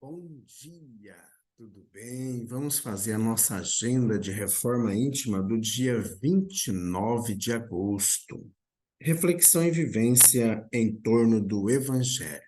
Bom dia, tudo bem? Vamos fazer a nossa agenda de reforma íntima do dia 29 de agosto. Reflexão e vivência em torno do Evangelho.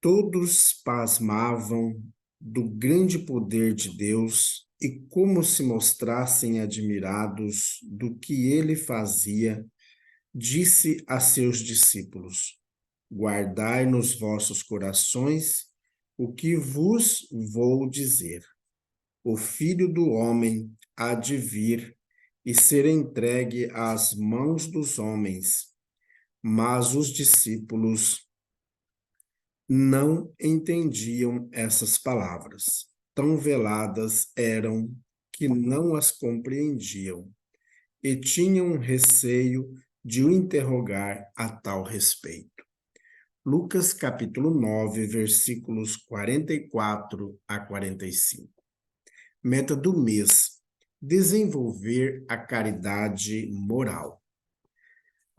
Todos pasmavam do grande poder de Deus e como se mostrassem admirados do que ele fazia, disse a seus discípulos: Guardai nos vossos corações o que vos vou dizer. O Filho do Homem há de vir e ser entregue às mãos dos homens. Mas os discípulos não entendiam essas palavras. Tão veladas eram que não as compreendiam e tinham receio de o interrogar a tal respeito. Lucas capítulo 9, versículos 44 a 45. Meta do mês: desenvolver a caridade moral.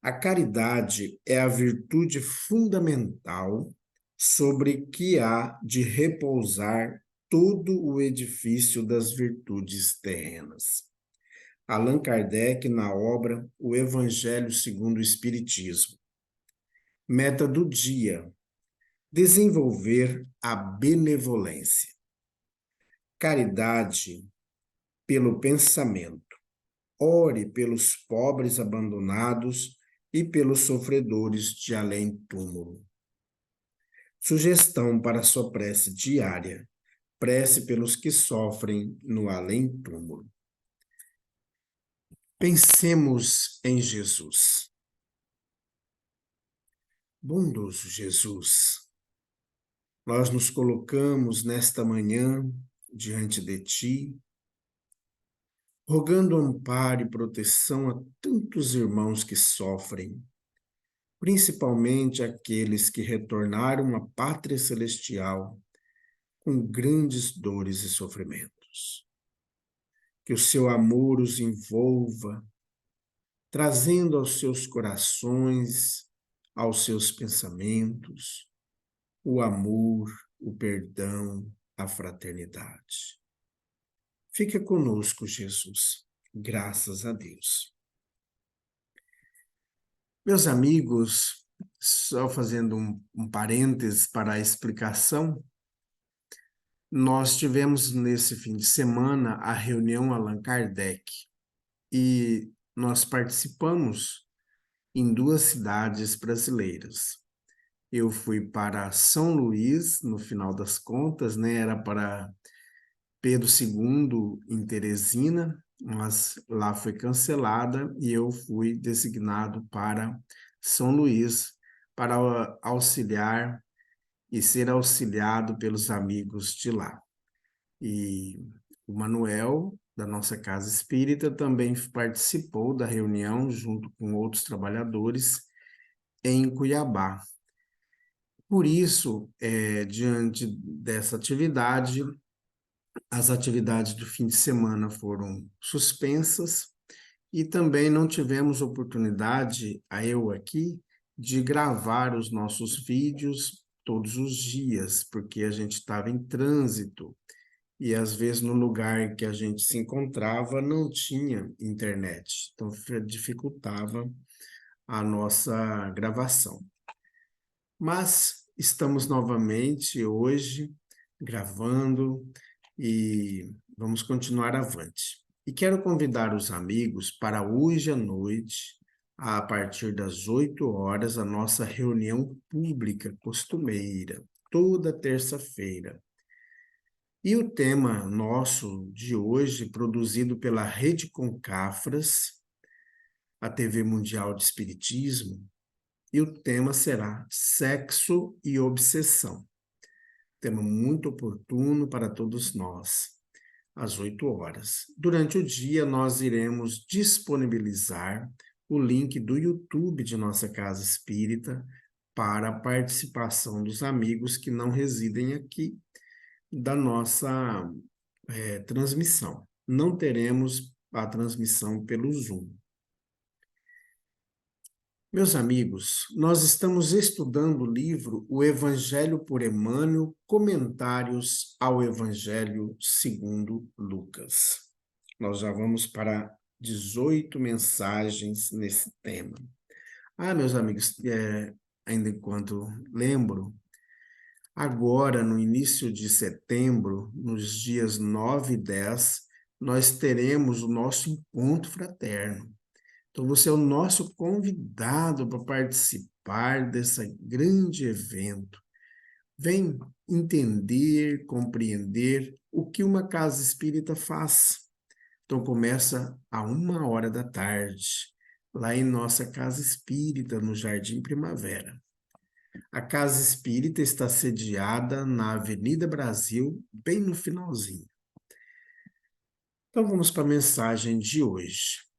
A caridade é a virtude fundamental sobre que há de repousar todo o edifício das virtudes terrenas. Allan Kardec, na obra O Evangelho segundo o Espiritismo. Meta do dia: desenvolver a benevolência. Caridade pelo pensamento. Ore pelos pobres abandonados e pelos sofredores de além-túmulo. Sugestão para sua prece diária. Prece pelos que sofrem no além-túmulo. Pensemos em Jesus. Bondoso Jesus, nós nos colocamos nesta manhã diante de Ti, rogando amparo e proteção a tantos irmãos que sofrem, principalmente aqueles que retornaram à pátria celestial com grandes dores e sofrimentos. Que o seu amor os envolva, trazendo aos seus corações, aos seus pensamentos, o amor, o perdão, a fraternidade. Fica conosco, Jesus. Graças a Deus. Meus amigos, só fazendo um parênteses para a explicação, nós tivemos nesse fim de semana a reunião Allan Kardec e nós participamos em duas cidades brasileiras. Eu fui para São Luís, no final das contas, né? Era para Pedro II em Teresina, mas lá foi cancelada e eu fui designado para São Luís para auxiliar e ser auxiliado pelos amigos de lá. E o Manuel, da nossa Casa Espírita, também participou da reunião junto com outros trabalhadores em Cuiabá. Por isso, diante dessa atividade, as atividades do fim de semana foram suspensas e também não tivemos oportunidade, eu aqui, de gravar os nossos vídeos todos os dias, porque a gente estava em trânsito e às vezes no lugar que a gente se encontrava não tinha internet, então dificultava a nossa gravação. Mas estamos novamente hoje gravando e vamos continuar avante. E quero convidar os amigos para hoje à noite, a partir das 8 horas, a nossa reunião pública costumeira, toda terça-feira. E o tema nosso de hoje, produzido pela Rede Concafras, a TV Mundial de Espiritismo, e o tema será Sexo e Obsessão. Tema muito oportuno para todos nós, às 8 horas. Durante o dia, nós iremos disponibilizar o link do YouTube de nossa Casa Espírita para a participação dos amigos que não residem aqui da nossa transmissão. Não teremos a transmissão pelo Zoom. Meus amigos, nós estamos estudando o livro O Evangelho por Emmanuel, Comentários ao Evangelho segundo Lucas. Nós já vamos para 18 mensagens nesse tema. Meus amigos, ainda enquanto lembro, agora no início de setembro, nos dias 9 e 10, nós teremos o nosso encontro fraterno. Então, você é o nosso convidado para participar desse grande evento. Vem entender, compreender o que uma casa espírita faz. Então, começa a 1 hora da tarde, lá em nossa casa espírita, no Jardim Primavera. A casa espírita está sediada na Avenida Brasil, bem no finalzinho. Então, vamos para a mensagem de hoje.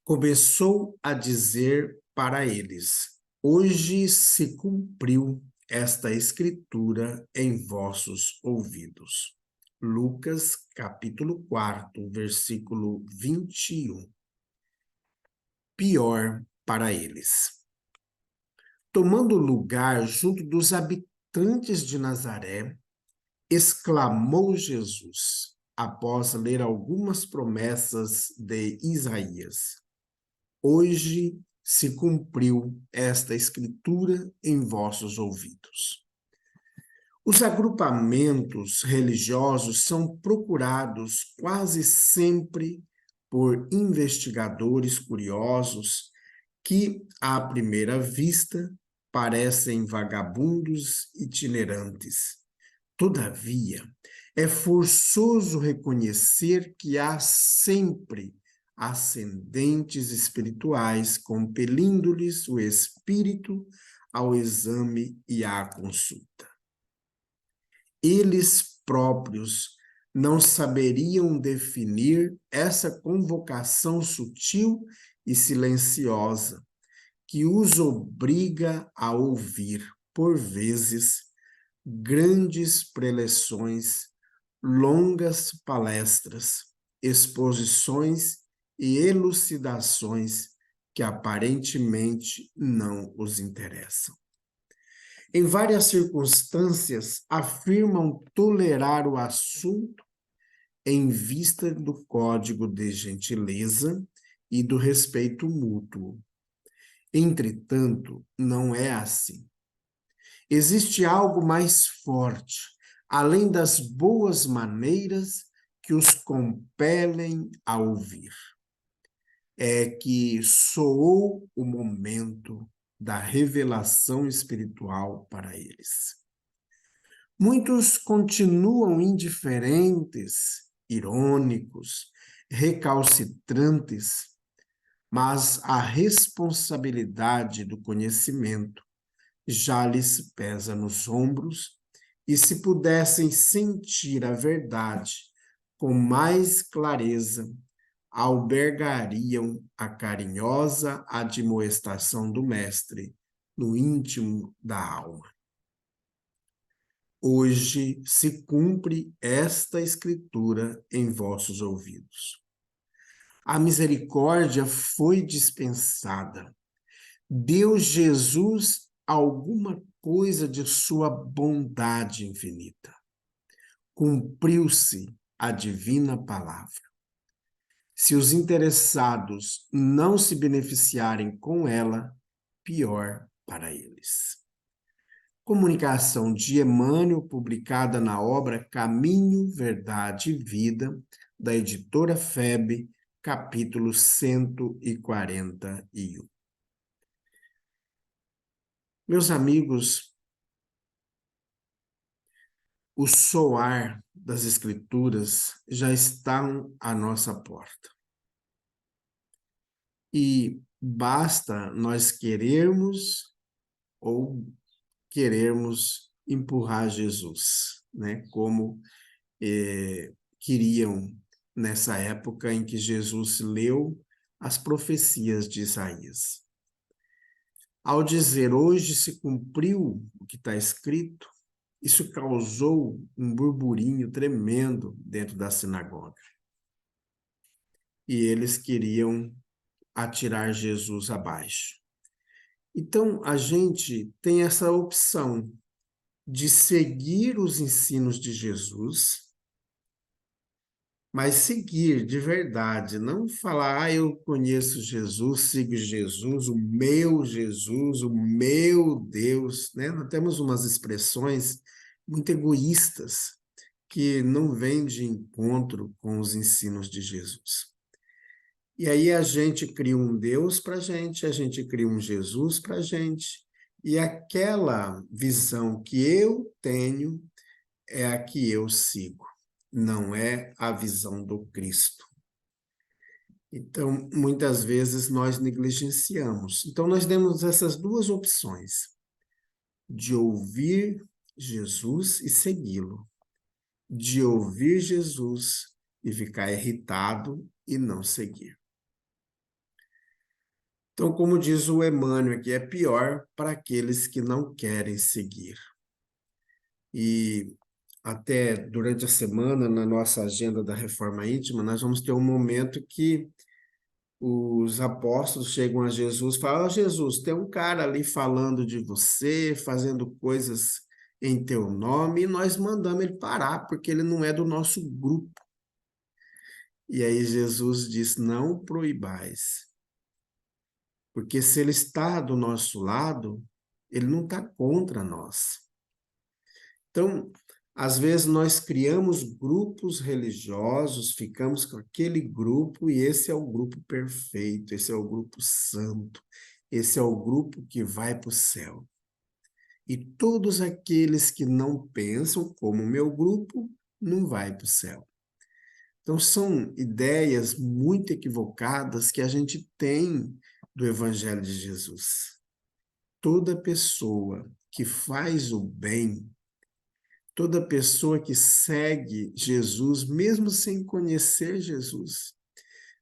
Começou a dizer para eles: hoje se cumpriu esta escritura em vossos ouvidos. Lucas, capítulo 4, versículo 21. Pior para eles. Tomando lugar junto dos habitantes de Nazaré, exclamou Jesus, após ler algumas promessas de Isaías: hoje se cumpriu esta escritura em vossos ouvidos. Os agrupamentos religiosos são procurados quase sempre por investigadores curiosos que, à primeira vista, parecem vagabundos itinerantes. Todavia, é forçoso reconhecer que há sempre ascendentes espirituais compelindo-lhes o espírito ao exame e à consulta. Eles próprios não saberiam definir essa convocação sutil e silenciosa que os obriga a ouvir, por vezes, grandes preleções, longas palestras, exposições e elucidações que aparentemente não os interessam. Em várias circunstâncias, afirmam tolerar o assunto em vista do código de gentileza e do respeito mútuo. Entretanto, não é assim. Existe algo mais forte, além das boas maneiras que os compelem a ouvir. É que soou o momento da revelação espiritual para eles. Muitos continuam indiferentes, irônicos, recalcitrantes, mas a responsabilidade do conhecimento já lhes pesa nos ombros, e se pudessem sentir a verdade com mais clareza, albergariam a carinhosa admoestação do Mestre no íntimo da alma. Hoje se cumpre esta escritura em vossos ouvidos. A misericórdia foi dispensada. Deu Jesus alguma coisa de sua bondade infinita. Cumpriu-se a divina palavra. Se os interessados não se beneficiarem com ela, pior para eles. Comunicação de Emmanuel, publicada na obra Caminho, Verdade e Vida, da editora FEB, capítulo 141. Meus amigos, o soar das Escrituras já está à nossa porta. E basta nós querermos ou querermos empurrar Jesus, né? Como queriam nessa época em que Jesus leu as profecias de Isaías. Ao dizer hoje se cumpriu o que está escrito, isso causou um burburinho tremendo dentro da sinagoga. E eles queriam a tirar Jesus abaixo. Então, a gente tem essa opção de seguir os ensinos de Jesus, mas seguir de verdade, não falar, eu conheço Jesus, sigo Jesus, o meu Deus, né? Nós temos umas expressões muito egoístas que não vêm de encontro com os ensinos de Jesus. E aí a gente cria um Deus para a gente cria um Jesus para a gente, e aquela visão que eu tenho é a que eu sigo, não é a visão do Cristo. Então, muitas vezes nós negligenciamos. Então, nós temos essas duas opções, de ouvir Jesus e segui-lo, de ouvir Jesus e ficar irritado e não seguir. Então, como diz o Emmanuel aqui, é pior para aqueles que não querem seguir. E até durante a semana, na nossa agenda da Reforma Íntima, nós vamos ter um momento que os apóstolos chegam a Jesus e falam: Jesus, tem um cara ali falando de você, fazendo coisas em teu nome, e nós mandamos ele parar, porque ele não é do nosso grupo. E aí Jesus diz: não proibais, porque se ele está do nosso lado, ele não está contra nós. Então, às vezes nós criamos grupos religiosos, ficamos com aquele grupo e esse é o grupo perfeito, esse é o grupo santo, esse é o grupo que vai para o céu. E todos aqueles que não pensam como o meu grupo, não vai para o céu. Então, são ideias muito equivocadas que a gente tem do Evangelho de Jesus. Toda pessoa que faz o bem, toda pessoa que segue Jesus, mesmo sem conhecer Jesus,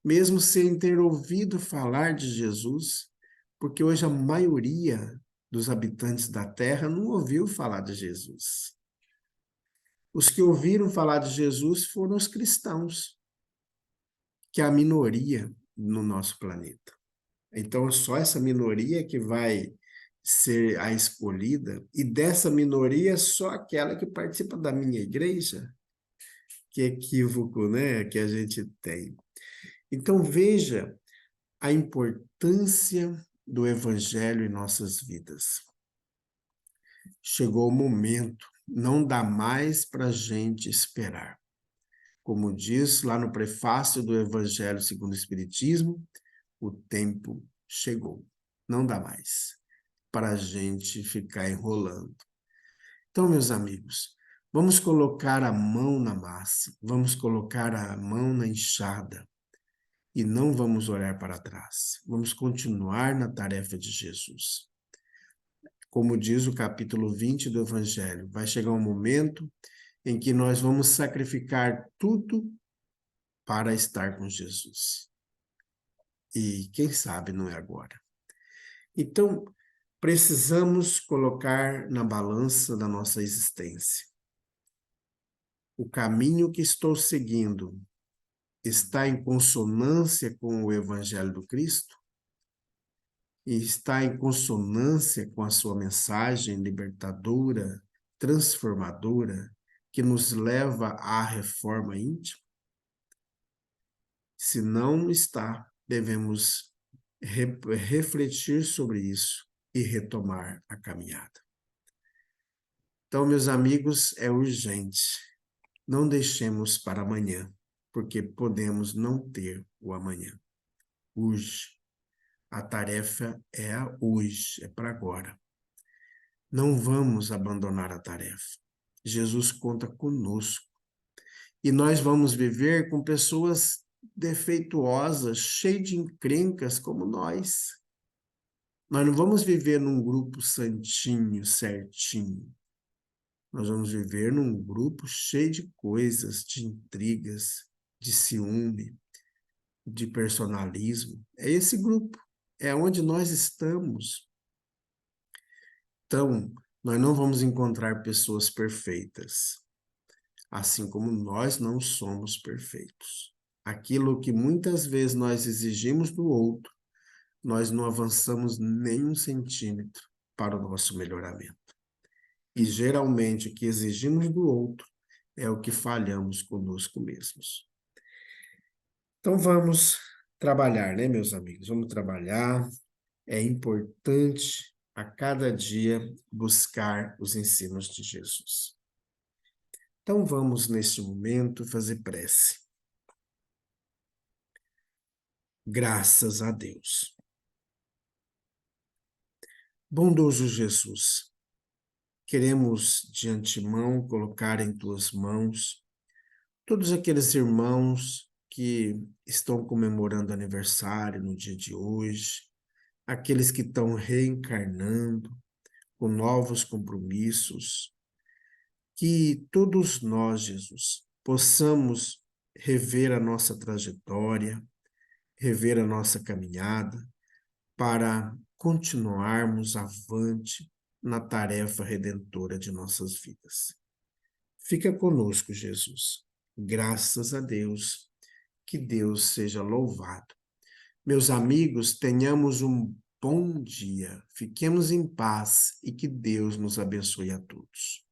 mesmo sem ter ouvido falar de Jesus, porque hoje a maioria dos habitantes da terra não ouviu falar de Jesus. Os que ouviram falar de Jesus foram os cristãos, que é a minoria no nosso planeta. Então, só essa minoria que vai ser a escolhida, e dessa minoria, só aquela que participa da minha igreja. Que equívoco, né, que a gente tem. Então, veja a importância do evangelho em nossas vidas. Chegou o momento, não dá mais para a gente esperar. Como diz lá no prefácio do Evangelho segundo o Espiritismo, o tempo chegou. Não dá mais para a gente ficar enrolando. Então, meus amigos, vamos colocar a mão na massa, vamos colocar a mão na enxada e não vamos olhar para trás. Vamos continuar na tarefa de Jesus. Como diz o capítulo 20 do Evangelho, vai chegar um momento em que nós vamos sacrificar tudo para estar com Jesus. E quem sabe não é agora. Então, precisamos colocar na balança da nossa existência. O caminho que estou seguindo está em consonância com o Evangelho do Cristo? E está em consonância com a sua mensagem libertadora, transformadora, que nos leva à reforma íntima? Se não está, devemos refletir sobre isso e retomar a caminhada. Então, meus amigos, é urgente. Não deixemos para amanhã, porque podemos não ter o amanhã. Hoje. A tarefa é a hoje, é para agora. Não vamos abandonar a tarefa. Jesus conta conosco. E nós vamos viver com pessoas defeituosas, cheias de encrencas como nós. Nós não vamos viver num grupo santinho, certinho. Nós vamos viver num grupo cheio de coisas, de intrigas, de ciúme, de personalismo. É esse grupo. É onde nós estamos. Então, nós não vamos encontrar pessoas perfeitas, assim como nós não somos perfeitos. Aquilo que muitas vezes nós exigimos do outro, nós não avançamos nem um centímetro para o nosso melhoramento. E geralmente o que exigimos do outro é o que falhamos conosco mesmos. Então vamos trabalhar, né, meus amigos? Vamos trabalhar. É importante a cada dia buscar os ensinos de Jesus. Então vamos, neste momento, fazer prece. Graças a Deus. Bondoso Jesus, queremos de antemão colocar em tuas mãos todos aqueles irmãos que estão comemorando aniversário no dia de hoje, aqueles que estão reencarnando com novos compromissos, que todos nós, Jesus, possamos rever a nossa trajetória, rever a nossa caminhada, para continuarmos avante na tarefa redentora de nossas vidas. Fica conosco, Jesus. Graças a Deus, que Deus seja louvado. Meus amigos, tenhamos um bom dia, fiquemos em paz e que Deus nos abençoe a todos.